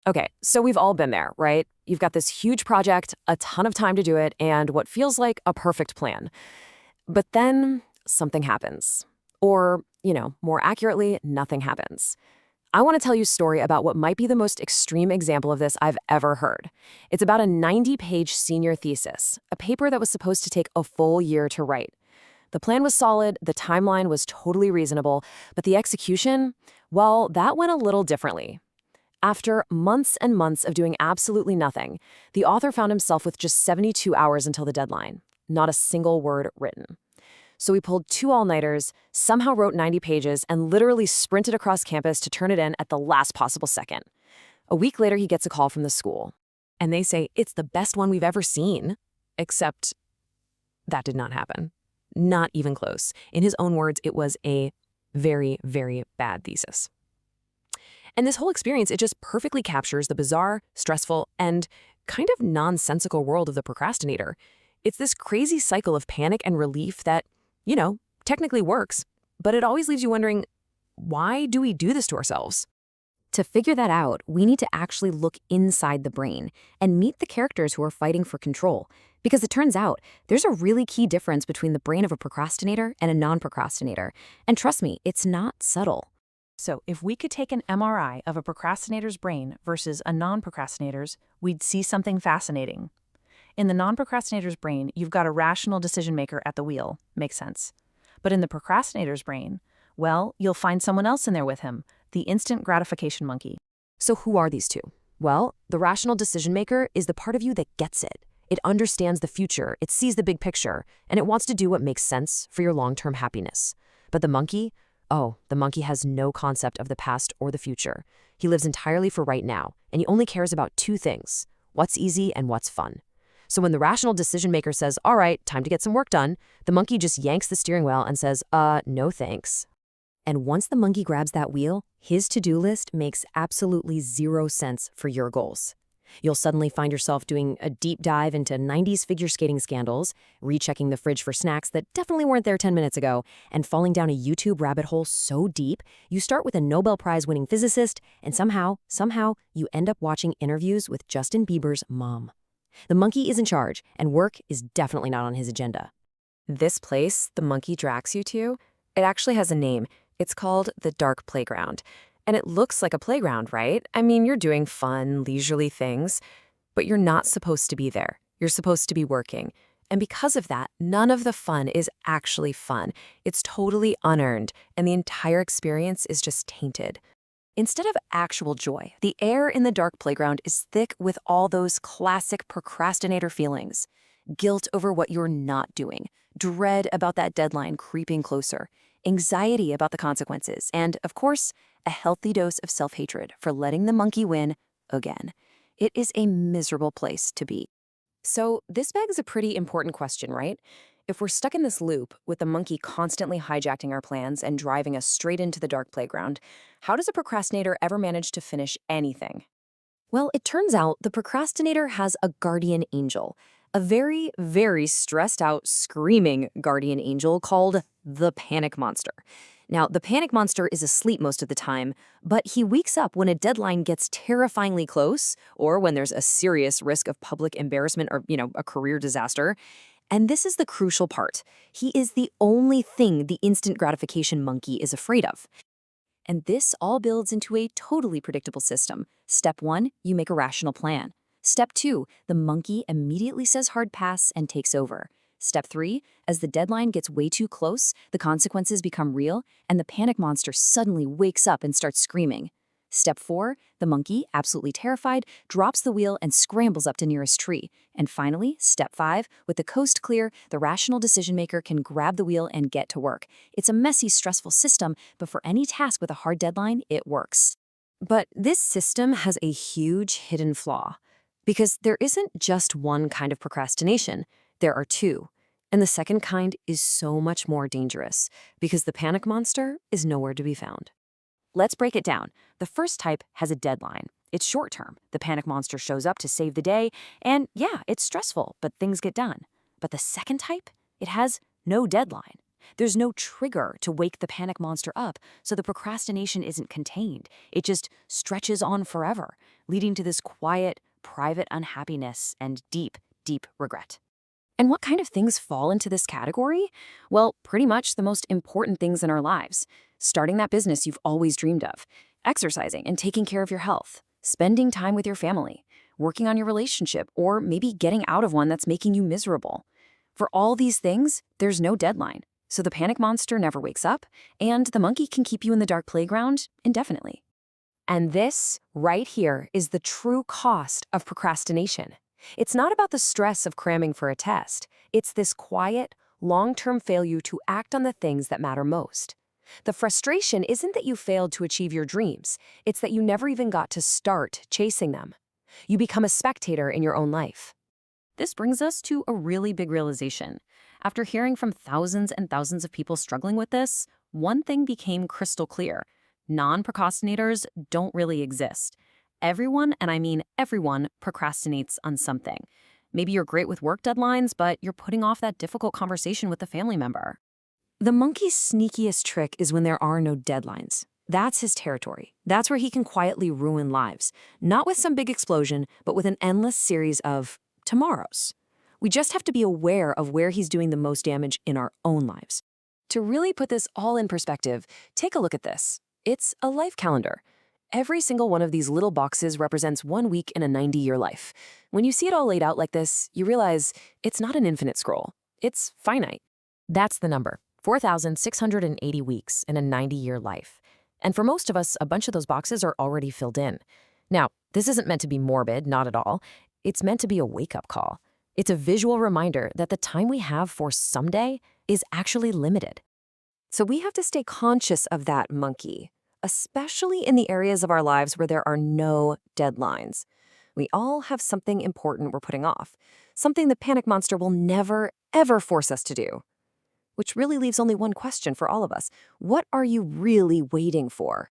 Okay, so we've all been there, right? You've got this huge project, a ton of time to do it, and what feels like a perfect plan. But then something happens. Or, more accurately, nothing happens. I want to tell you a story about what might be the most extreme example of this I've ever heard. It's about a 90-page senior thesis, a paper that was supposed to take a full year to write. The plan was solid, the timeline was totally reasonable, but the execution, well, that went a little differently. After months and months of doing absolutely nothing, the author found himself with just 72 hours until the deadline. Not a single word written. So he pulled two all-nighters, somehow wrote 90 pages, and literally sprinted across campus to turn it in at the last possible second. A week later, he gets a call from the school. And they say, it's the best one we've ever seen. Except that did not happen. Not even close. In his own words, it was a very, very bad thesis. And this whole experience, it just perfectly captures the bizarre, stressful, and kind of nonsensical world of the procrastinator. It's this crazy cycle of panic and relief that, technically works, but it always leaves you wondering, why do we do this to ourselves? To figure that out, we need to actually look inside the brain and meet the characters who are fighting for control. Because it turns out, there's a really key difference between the brain of a procrastinator and a non-procrastinator. And trust me, it's not subtle. So if we could take an MRI of a procrastinator's brain versus a non-procrastinator's, we'd see something fascinating. In the non-procrastinator's brain, you've got a rational decision maker at the wheel. Makes sense. But in the procrastinator's brain, well, you'll find someone else in there with him, the instant gratification monkey. So who are these two? Well, the rational decision maker is the part of you that gets it. It understands the future, it sees the big picture, and it wants to do what makes sense for your long-term happiness. But the monkey? Oh, the monkey has no concept of the past or the future. He lives entirely for right now, and he only cares about two things: what's easy and what's fun. So when the rational decision maker says, all right, time to get some work done, the monkey just yanks the steering wheel and says, no thanks. And once the monkey grabs that wheel, his to-do list makes absolutely zero sense for your goals. You'll suddenly find yourself doing a deep dive into 90s figure skating scandals, rechecking the fridge for snacks that definitely weren't there 10 minutes ago, and falling down a YouTube rabbit hole so deep, you start with a Nobel Prize-winning physicist, and somehow, you end up watching interviews with Justin Bieber's mom. The monkey is in charge, and work is definitely not on his agenda. This place the monkey drags you to, it actually has a name. It's called the dark playground. And it looks like a playground, right? I mean, you're doing fun, leisurely things, but you're not supposed to be there. You're supposed to be working. And because of that, none of the fun is actually fun. It's totally unearned, and the entire experience is just tainted. Instead of actual joy, the air in the dark playground is thick with all those classic procrastinator feelings. Guilt over what you're not doing, dread about that deadline creeping closer, anxiety about the consequences, and, of course, a healthy dose of self-hatred for letting the monkey win again. It is a miserable place to be. So this begs a pretty important question, right? If we're stuck in this loop, with the monkey constantly hijacking our plans and driving us straight into the dark playground, how does a procrastinator ever manage to finish anything? Well, it turns out the procrastinator has a guardian angel, a very, very stressed out, screaming guardian angel called the panic monster. Now, the panic monster is asleep most of the time, but he wakes up when a deadline gets terrifyingly close or when there's a serious risk of public embarrassment or, a career disaster. And this is the crucial part. He is the only thing the instant gratification monkey is afraid of. And this all builds into a totally predictable system. Step 1, you make a rational plan. Step 2, the monkey immediately says hard pass and takes over. Step 3, as the deadline gets way too close, the consequences become real, and the panic monster suddenly wakes up and starts screaming. Step 4, the monkey, absolutely terrified, drops the wheel and scrambles up to nearest tree. And finally, Step 5, with the coast clear, the rational decision maker can grab the wheel and get to work. It's a messy, stressful system, but for any task with a hard deadline, it works. But this system has a huge hidden flaw. Because there isn't just one kind of procrastination, there are two. And the second kind is so much more dangerous, because the panic monster is nowhere to be found. Let's break it down. The first type has a deadline. It's short term. The panic monster shows up to save the day, and yeah, it's stressful, but things get done. But the second type, it has no deadline. There's no trigger to wake the panic monster up, so the procrastination isn't contained. It just stretches on forever, leading to this quiet, private unhappiness and deep, deep regret. And what kind of things fall into this category? Well, pretty much the most important things in our lives. Starting that business you've always dreamed of, exercising and taking care of your health, spending time with your family, working on your relationship, or maybe getting out of one that's making you miserable. For all these things, there's no deadline, so the panic monster never wakes up, and the monkey can keep you in the dark playground indefinitely. And this, right here, is the true cost of procrastination. It's not about the stress of cramming for a test. It's this quiet, long-term failure to act on the things that matter most. The frustration isn't that you failed to achieve your dreams. It's that you never even got to start chasing them. You become a spectator in your own life. This brings us to a really big realization. After hearing from thousands and thousands of people struggling with this, one thing became crystal clear. Non-procrastinators don't really exist. Everyone, and I mean everyone, procrastinates on something. Maybe you're great with work deadlines, but you're putting off that difficult conversation with a family member. The monkey's sneakiest trick is when there are no deadlines. That's his territory. That's where he can quietly ruin lives. Not with some big explosion, but with an endless series of tomorrows. We just have to be aware of where he's doing the most damage in our own lives. To really put this all in perspective, take a look at this. It's a life calendar. Every single one of these little boxes represents 1 week in a 90-year life. When you see it all laid out like this, you realize it's not an infinite scroll. It's finite. That's the number, 4,680 weeks in a 90-year life. And for most of us, a bunch of those boxes are already filled in. Now, this isn't meant to be morbid, not at all. It's meant to be a wake-up call. It's a visual reminder that the time we have for someday is actually limited. So we have to stay conscious of that monkey, especially in the areas of our lives where there are no deadlines. We all have something important we're putting off, something the panic monster will never, ever force us to do. Which really leaves only one question for all of us. What are you really waiting for?